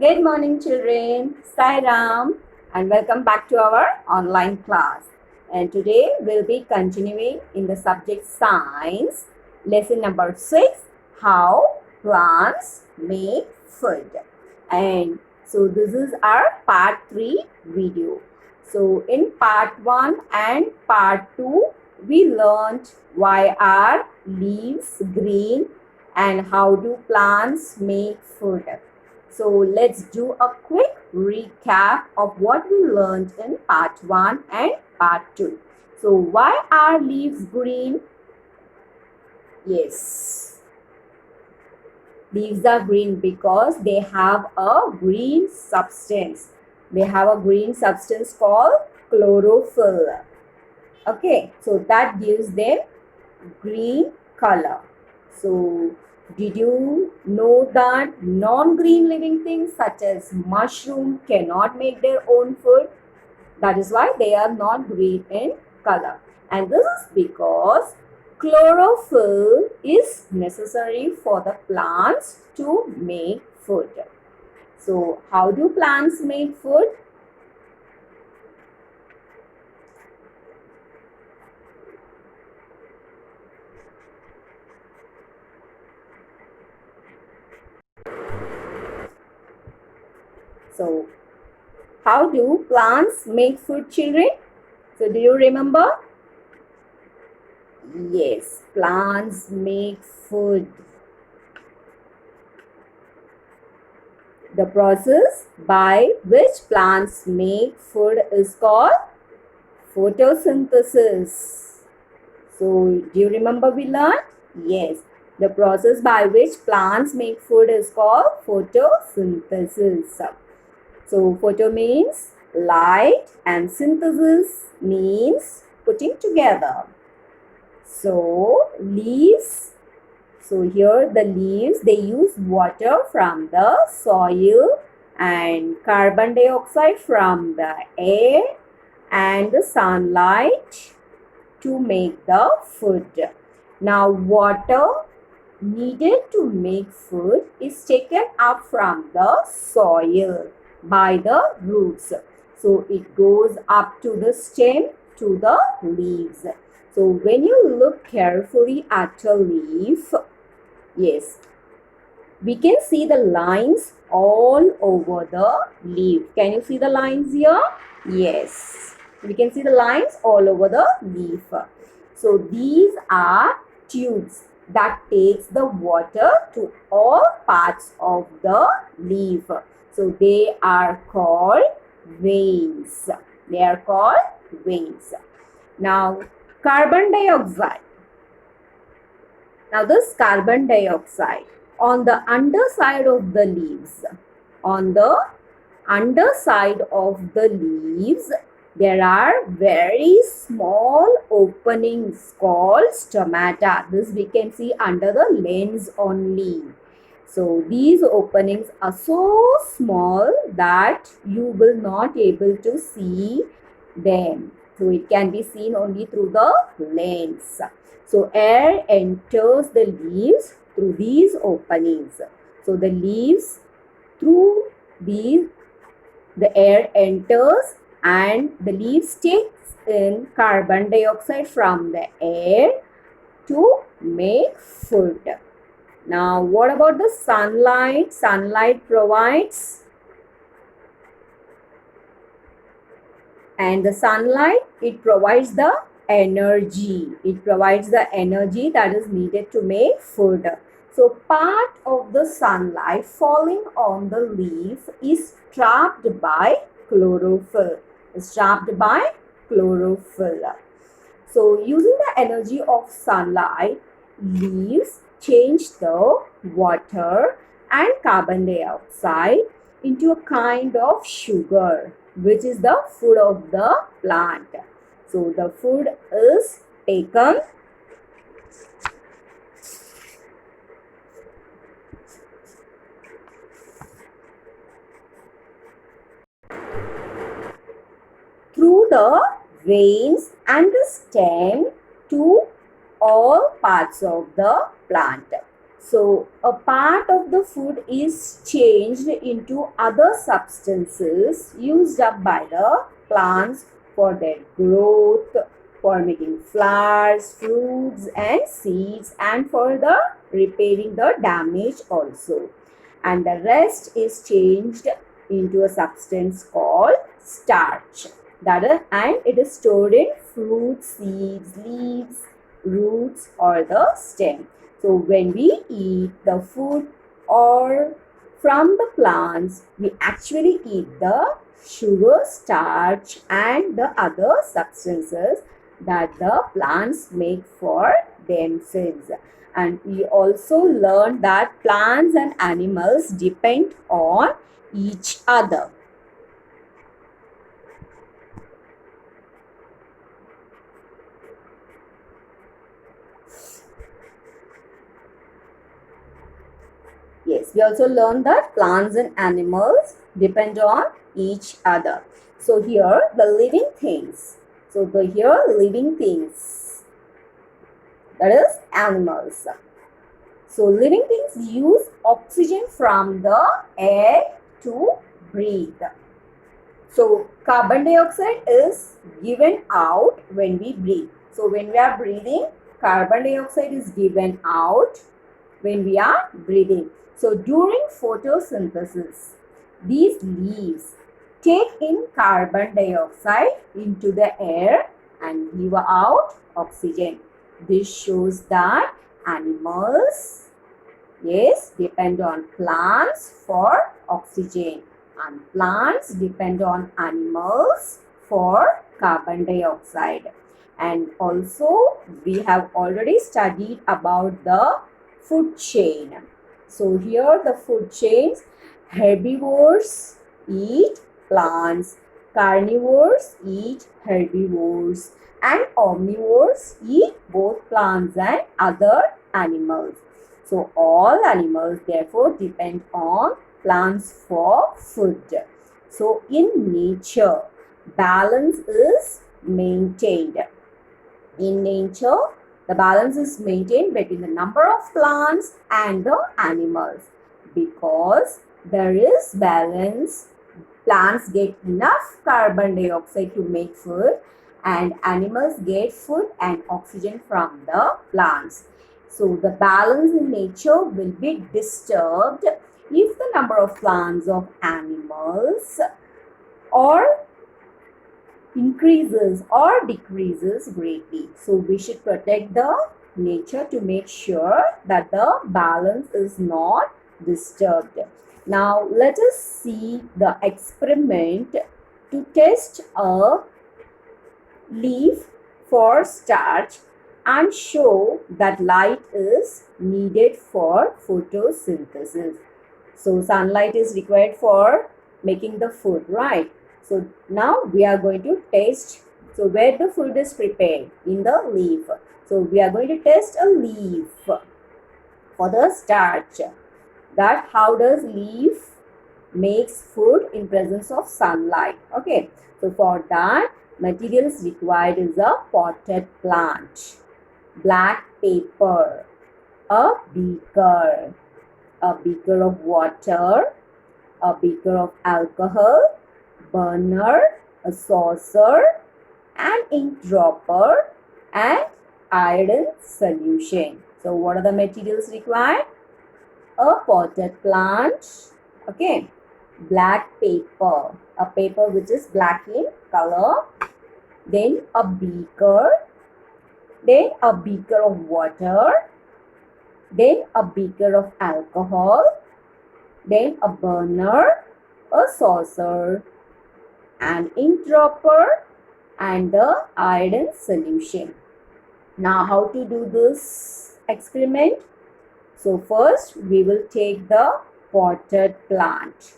Good morning, children. Sai Ram, and welcome back to our online class. And today we'll be continuing in the subject science, lesson number 6, how plants make food. And so this is our part 3 video. So in part 1 and part 2, we learned why are leaves green and how do plants make food. So let's do a quick recap of what we learned in part 1 and part 2. So why are leaves green? Yes, leaves are green because they have a green substance. They have a green substance called chlorophyll. Okay, so that gives them green color. So did you know that non-green living things such as mushroom cannot make their own food? That is why they are not green in color. And this is because chlorophyll is necessary for the plants to make food. So how do plants make food? So how do plants make food, children? So do you remember? Yes, plants make food. The process by which plants make food is called photosynthesis. So do you remember we learned? Yes, the process by which plants make food is called photosynthesis. So photo means light and synthesis means putting together. So leaves, so here the leaves, they use water from the soil and carbon dioxide from the air and the sunlight to make the food. Now water needed to make food is taken up from the soil by the roots. So it goes up to the stem to the leaves. So when you look carefully at a leaf, yes, we can see the lines all over the leaf. Can you see the lines here? Yes, we can see the lines all over the leaf. So these are tubes that takes the water to all parts of the leaf. So they are called veins. They are called veins. Now carbon dioxide. Now this carbon dioxide on the underside of the leaves, on the underside of the leaves, there are very small openings called stomata. This we can see under the lens only. So these openings are so small that you will not able to see them. So it can be seen only through the lens. So air enters the leaves through these openings. So the leaves, through these, the air enters and the leaves takes in carbon dioxide from the air to make food. Now what about the sunlight? Sunlight provides, and the sunlight, it provides the energy. It provides the energy that is needed to make food. So part of the sunlight falling on the leaf is trapped by chlorophyll. Is trapped by chlorophyll. So using the energy of sunlight, leaves change the water and carbon dioxide into a kind of sugar, which is the food of the plant. So the food is taken through the veins and the stem to all parts of the plant. So a part of the food is changed into other substances used up by the plants for their growth, for making flowers, fruits and seeds, and for the repairing the damage also. And the rest is changed into a substance called starch. That is, and it is stored in fruits, seeds, leaves, roots or the stem. So when we eat the food or from the plants, we actually eat the sugar, starch and the other substances that the plants make for themselves. And we also learned that plants and animals depend on each other. Yes, we also learned that plants and animals depend on each other. So here the living things. So the here living things, that is animals. So living things use oxygen from the air to breathe. So carbon dioxide is given out when we breathe. So when we are breathing, carbon dioxide is given out when we are breathing. So during photosynthesis, these leaves take in carbon dioxide into the air and give out oxygen. This shows that animals, yes, depend on plants for oxygen and plants depend on animals for carbon dioxide. And also we have already studied about the food chain. So here the food chains, herbivores eat plants, carnivores eat herbivores and omnivores eat both plants and other animals. So all animals therefore depend on plants for food. So in nature, balance is maintained. In nature, the balance is maintained between the number of plants and the animals. Because there is balance, plants get enough carbon dioxide to make food and animals get food and oxygen from the plants. So the balance in nature will be disturbed if the number of plants of animals or increases or decreases greatly. So we should protect the nature to make sure that the balance is not disturbed. Now let us see the experiment to test a leaf for starch and show that light is needed for photosynthesis. So sunlight is required for making the food, right? So now we are going to test. So where the food is prepared? In the leaf. So we are going to test a leaf for the starch. That how does leaf makes food in presence of sunlight. Okay. So for that, materials required is a potted plant, black paper, a beaker of water, a beaker of alcohol, burner, a saucer, an ink dropper, and iodine solution. So what are the materials required? A potted plant, okay, black paper, a paper which is black in color, then a beaker of water, then a beaker of alcohol, then a burner, a saucer, an ink dropper, and the iodine solution. Now how to do this experiment? So first we will take the potted plant.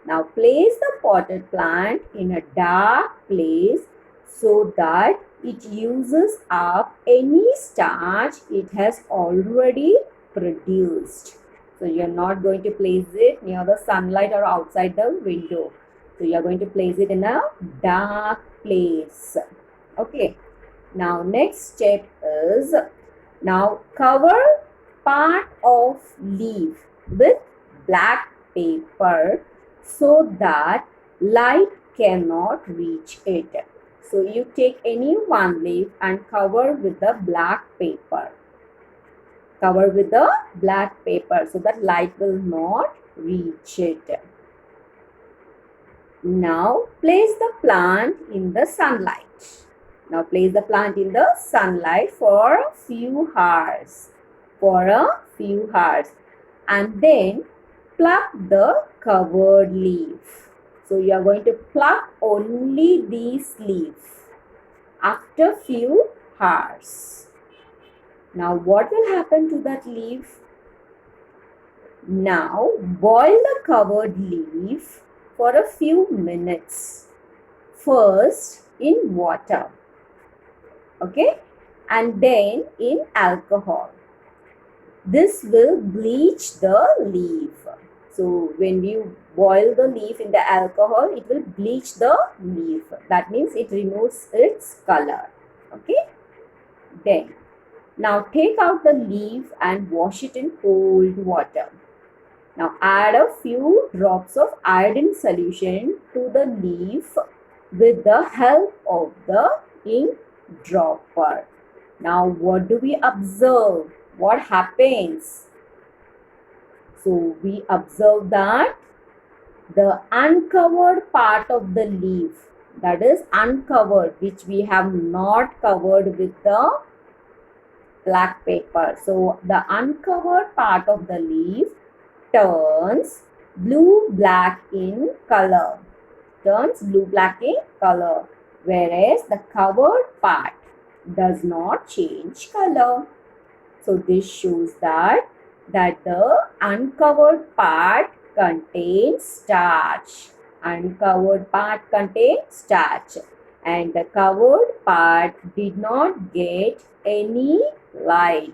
Now place the potted plant in a dark place so that it uses up any starch it has already produced. So you are not going to place it near the sunlight or outside the window. So you are going to place it in a dark place. Okay. Now next step is Now cover part of leaf with black paper so that light cannot reach it. So you take any one leaf and cover with the black paper. Cover with the black paper so that light will not reach it. Now place the plant in the sunlight. Now place the plant in the sunlight for a few hours. And then pluck the covered leaf. So you are going to pluck only these leaves after few hours. Now what will happen to that leaf? Now boil the covered leaf for a few minutes. First in water, okay, and then in alcohol. This will bleach the leaf. So when you boil the leaf in the alcohol, it will bleach the leaf. That means it removes its color. Okay. Then, now take out the leaf and wash it in cold water. Now add a few drops of iodine solution to the leaf with the help of the ink dropper. Now what do we observe? What happens? So we observe that the uncovered part of the leaf, that is uncovered, which we have not covered with the black paper. So the uncovered part of the leaf turns blue-black in color. Whereas the covered part does not change color. So this shows that the uncovered part contains starch. Uncovered part contains starch, and the covered part did not get any light.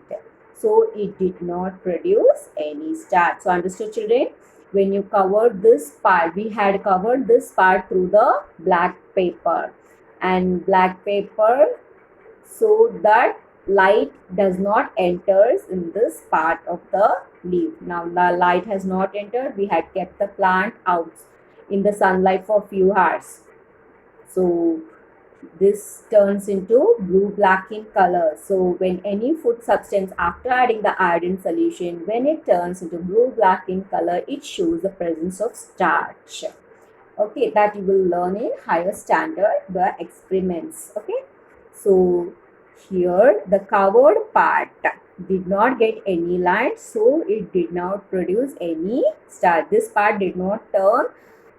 So it did not produce any starch. So understood, children? When you covered this part, we had covered this part through the black paper. And black paper so that light does not enters in this part of the leaf. Now the light has not entered. We had kept the plant out in the sunlight for few hours. So this turns into blue-black in color. So when any food substance after adding the iodine solution, when it turns into blue-black in color, it shows the presence of starch. Okay, that you will learn in higher standard, the experiments. Okay, so here the covered part did not get any light, so it did not produce any starch. This part did not turn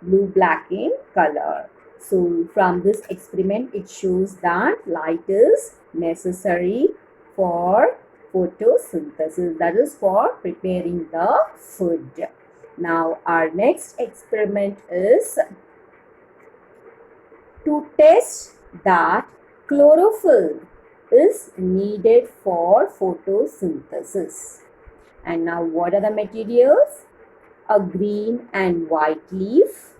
blue-black in color. So from this experiment, it shows that light is necessary for photosynthesis, that is for preparing the food. Now our next experiment is to test that chlorophyll is needed for photosynthesis. And now what are the materials? A green and white leaf,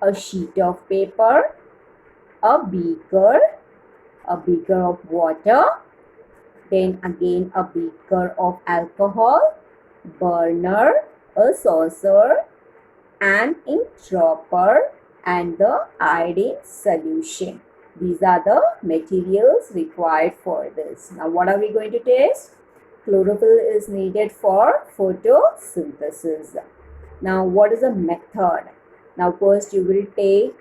a sheet of paper, a beaker of water, then again a beaker of alcohol, burner, a saucer, an ink dropper, and the iodine solution. These are the materials required for this. Now what are we going to test? Chlorophyll is needed for photosynthesis. Now what is the method? Now first you will take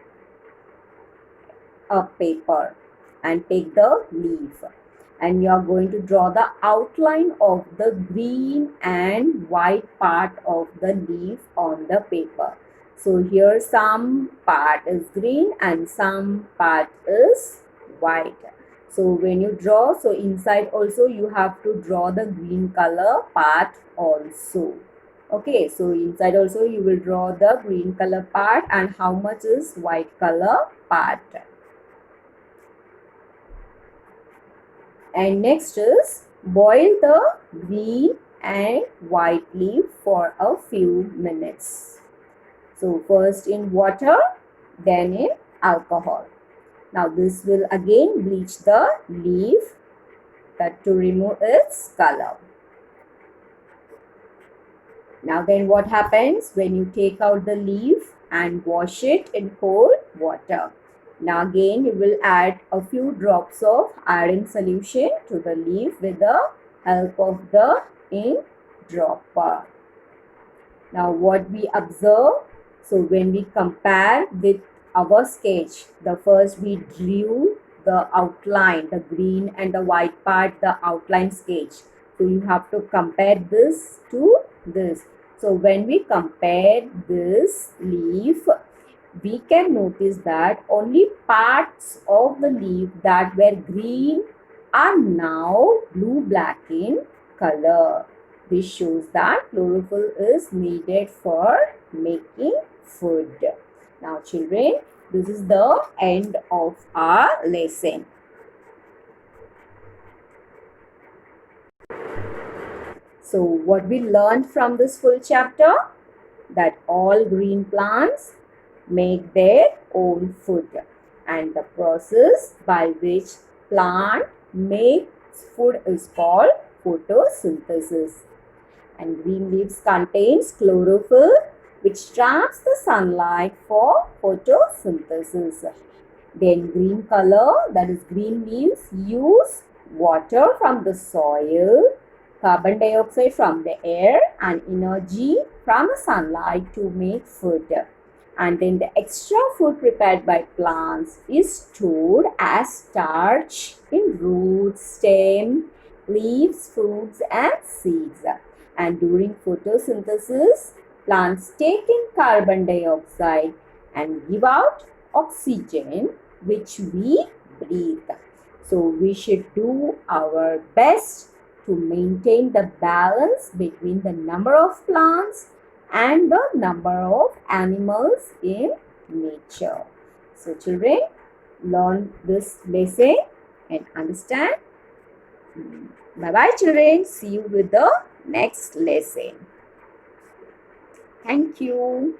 a paper and take the leaf, and you are going to draw the outline of the green and white part of the leaf on the paper. So here some part is green and some part is white. So when you draw, so inside also you have to draw the green color part also. Okay, so inside also you will draw the green color part and how much is white color part. And next is boil the green and white leaf for a few minutes. So first in water, then in alcohol. Now this will again bleach the leaf that to remove its color. Now then what happens when you take out the leaf and wash it in cold water? Now again you will add a few drops of iodine solution to the leaf with the help of the ink dropper. Now what we observe, so when we compare with our sketch, the first we drew the outline, the green and the white part, the outline sketch. So you have to compare this to this. So when we compare this leaf, we can notice that only parts of the leaf that were green are now blue-black in color. This shows that chlorophyll is needed for making food. Now children, this is the end of our lesson. So what we learned from this full chapter? That all green plants make their own food, and the process by which plant makes food is called photosynthesis. And green leaves contains chlorophyll which traps the sunlight for photosynthesis. Then green color, that is green leaves, use water from the soil, carbon dioxide from the air and energy from the sunlight to make food. And then the extra food prepared by plants is stored as starch in roots, stem, leaves, fruits and seeds. And during photosynthesis, plants take in carbon dioxide and give out oxygen which we breathe. So we should do our best to maintain the balance between the number of plants and the number of animals in nature. So children, learn this lesson and understand. Bye-bye children. See you with the next lesson. Thank you.